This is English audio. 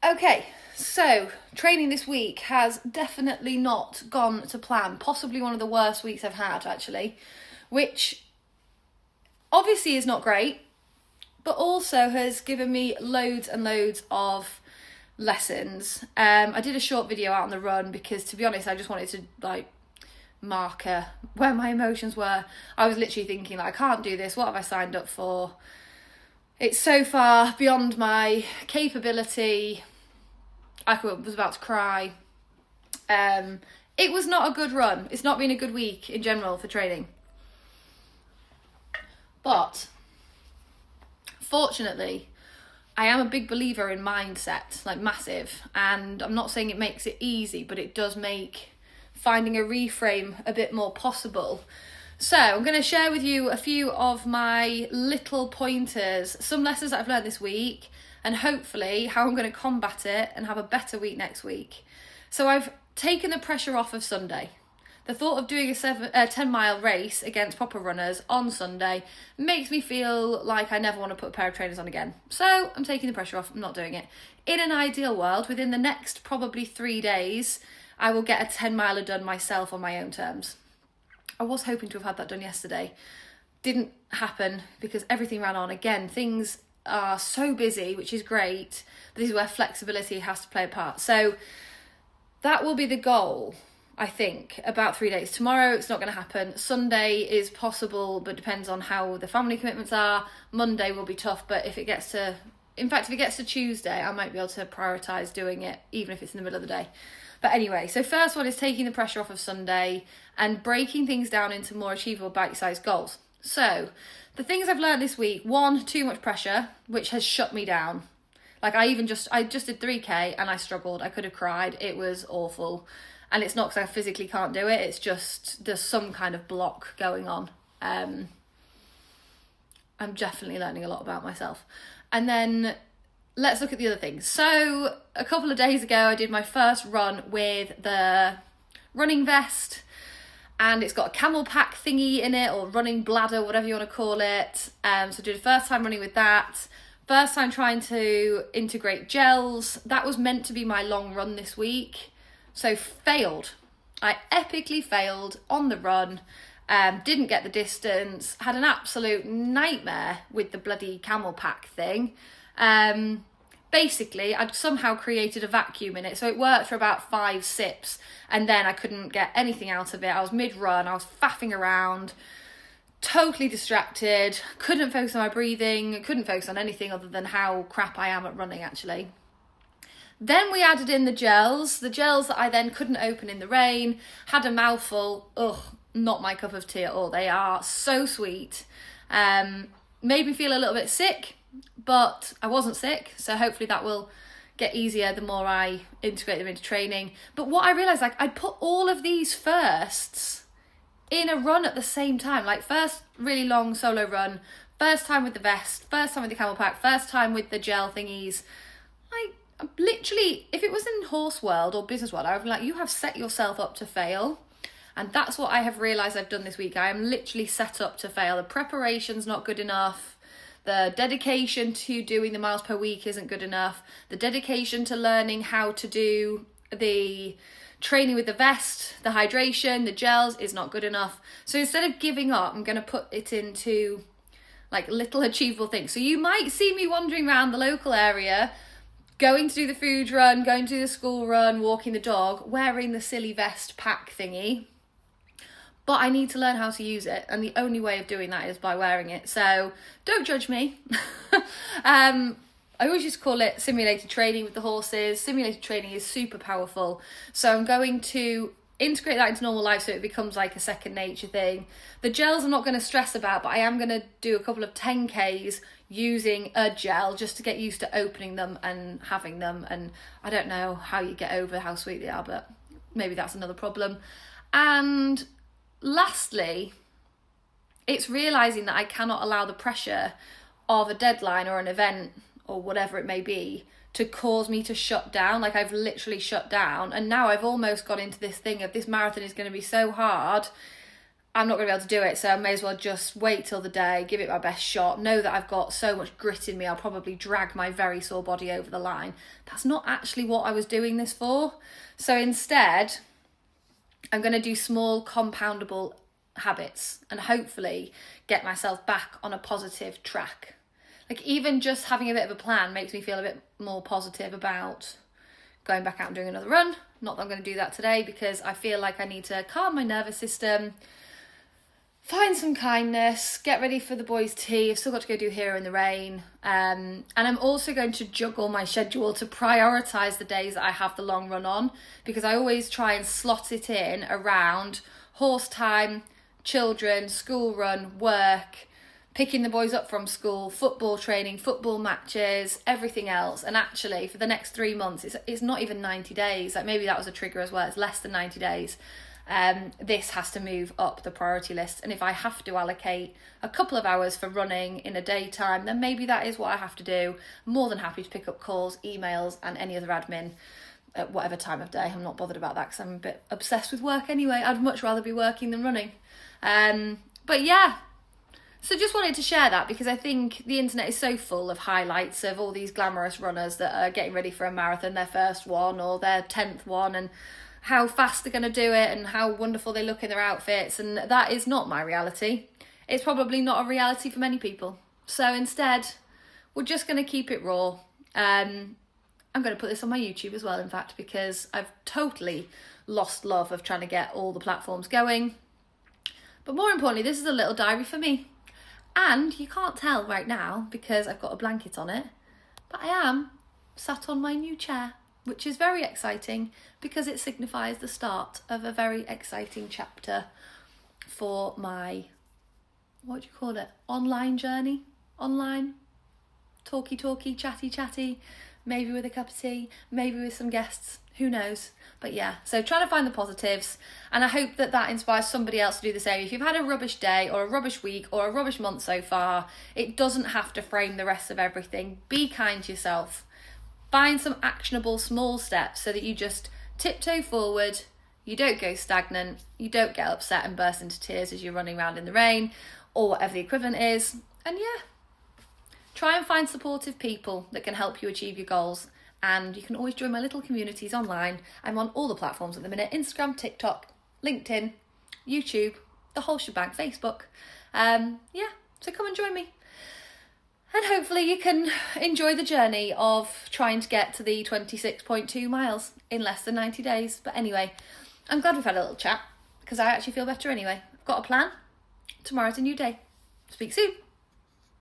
Okay, so training this week has definitely not gone to plan. Possibly one of the worst weeks I've had, actually, which obviously is not great, but also has given me loads and loads of lessons. I did a short video out on the run because, to be honest, I just wanted to marker where my emotions were. I was literally thinking, I can't do this. What have I signed up for? It's so far beyond my capability. I was about to cry. It was not a good run. It's not been a good week in general for training. But fortunately, I am a big believer in mindset, massive. And I'm not saying it makes it easy, but it does make finding a reframe a bit more possible. So I'm going to share with you a few of my little pointers, some lessons that I've learned this week, and hopefully how I'm going to combat it and have a better week next week. So I've taken the pressure off of Sunday. The thought of doing a 10-mile race against proper runners on Sunday makes me feel like I never want to put a pair of trainers on again. So I'm taking the pressure off, I'm not doing it. In an ideal world, within the next probably 3 days, I will get a 10-miler done myself on my own terms. I was hoping to have had that done yesterday. Didn't happen because everything ran on. Again, things are so busy, which is great. But this is where flexibility has to play a part. So that will be the goal, I think, about 3 days. Tomorrow, it's not going to happen. Sunday is possible, but depends on how the family commitments are. Monday will be tough, but if it gets to Tuesday, I might be able to prioritise doing it, even if it's in the middle of the day. But anyway, so first one is taking the pressure off of Sunday and breaking things down into more achievable bite-sized goals. So the things I've learned this week: 1, too much pressure, which has shut me down. I just did 3K and I struggled. I could have cried. It was awful. And it's not because I physically can't do it. It's just there's some kind of block going on. I'm definitely learning a lot about myself. And then let's look at the other things. So a couple of days ago, I did my first run with the running vest, and it's got a camel pack thingy in it, or running bladder, whatever you want to call it. So I did a first time running with that. First time trying to integrate gels. That was meant to be my long run this week. So failed. I epically failed on the run. Didn't get the distance. Had an absolute nightmare with the bloody camel pack thing. Basically, I'd somehow created a vacuum in it. So it worked for about 5 sips. And then I couldn't get anything out of it. I was mid-run. I was faffing around. Totally distracted. Couldn't focus on my breathing. Couldn't focus on anything other than how crap I am at running, actually. Then we added in the gels that I then couldn't open in the rain, had a mouthful. Ugh, not my cup of tea at all. They are so sweet. Made me feel a little bit sick, but I wasn't sick. So hopefully that will get easier the more I integrate them into training. But what I realised, I'd put all of these firsts in a run at the same time. First really long solo run, first time with the vest, first time with the camel pack, first time with the gel thingies. Literally, if it was in horse world or business world, I would be like, you have set yourself up to fail. And that's what I have realised I've done this week. I am literally set up to fail. The preparation's not good enough. The dedication to doing the miles per week isn't good enough. The dedication to learning how to do the training with the vest, the hydration, the gels is not good enough. So instead of giving up, I'm going to put it into little achievable things. So you might see me wandering around the local area, going to do the food run, going to do the school run, walking the dog, wearing the silly vest pack thingy. But I need to learn how to use it, and the only way of doing that is by wearing it. So don't judge me. I always used to call it simulated training with the horses. Simulated training is super powerful. So I'm going to integrate that into normal life so it becomes like a second nature thing. The gels I'm not going to stress about, but I am going to do a couple of 10Ks using a gel just to get used to opening them and having them. And I don't know how you get over how sweet they are, but maybe that's another problem. And lastly, it's realising that I cannot allow the pressure of a deadline or an event or whatever it may be to cause me to shut down. I've literally shut down, and now I've almost got into this thing of this marathon is going to be so hard. I'm not going to be able to do it, so I may as well just wait till the day, give it my best shot, know that I've got so much grit in me, I'll probably drag my very sore body over the line. That's not actually what I was doing this for. So instead, I'm going to do small compoundable habits and hopefully get myself back on a positive track. Like, even just having a bit of a plan makes me feel a bit more positive about going back out and doing another run. Not that I'm going to do that today, because I feel like I need to calm my nervous system, find some kindness, get ready for the boys' tea. I've still got to go do Hero in the Rain. And I'm also going to juggle my schedule to prioritise the days that I have the long run on, because I always try and slot it in around horse time, children, school run, work, picking the boys up from school, football training, football matches, everything else. And actually, for the next 3 months, it's not even 90 days. Like, maybe that was a trigger as well. It's less than 90 days. This has to move up the priority list, and if I have to allocate a couple of hours for running in a daytime, then maybe that is what I have to do. I'm more than happy to pick up calls, emails, and any other admin at whatever time of day. I'm not bothered about that because I'm a bit obsessed with work anyway. I'd much rather be working than running. But yeah, so just wanted to share that, because I think the internet is so full of highlights of all these glamorous runners that are getting ready for a marathon, their first one or their 10th one, and how fast they're going to do it and how wonderful they look in their outfits. And that is not my reality. It's probably not a reality for many people. So instead, we're just going to keep it raw. I'm going to put this on my YouTube as well, in fact, because I've totally lost love of trying to get all the platforms going. But more importantly, this is a little diary for me. And you can't tell right now because I've got a blanket on it, but I am sat on my new chair, which is very exciting because it signifies the start of a very exciting chapter for my, what do you call it, online journey? Online? Talky, chatty, maybe with a cup of tea, maybe with some guests, who knows? But yeah, so trying to find the positives, and I hope that that inspires somebody else to do the same. If you've had a rubbish day or a rubbish week or a rubbish month so far, it doesn't have to frame the rest of everything. Be kind to yourself. Find some actionable small steps so that you just tiptoe forward, you don't go stagnant, you don't get upset and burst into tears as you're running around in the rain, or whatever the equivalent is. And yeah, try and find supportive people that can help you achieve your goals. And you can always join my little communities online. I'm on all the platforms at the minute: Instagram, TikTok, LinkedIn, YouTube, the whole shebang, Facebook. Yeah, so come and join me. And hopefully you can enjoy the journey of trying to get to the 26.2 miles in less than 90 days. But anyway, I'm glad we've had a little chat, because I actually feel better anyway. I've got a plan. Tomorrow's a new day. Speak soon.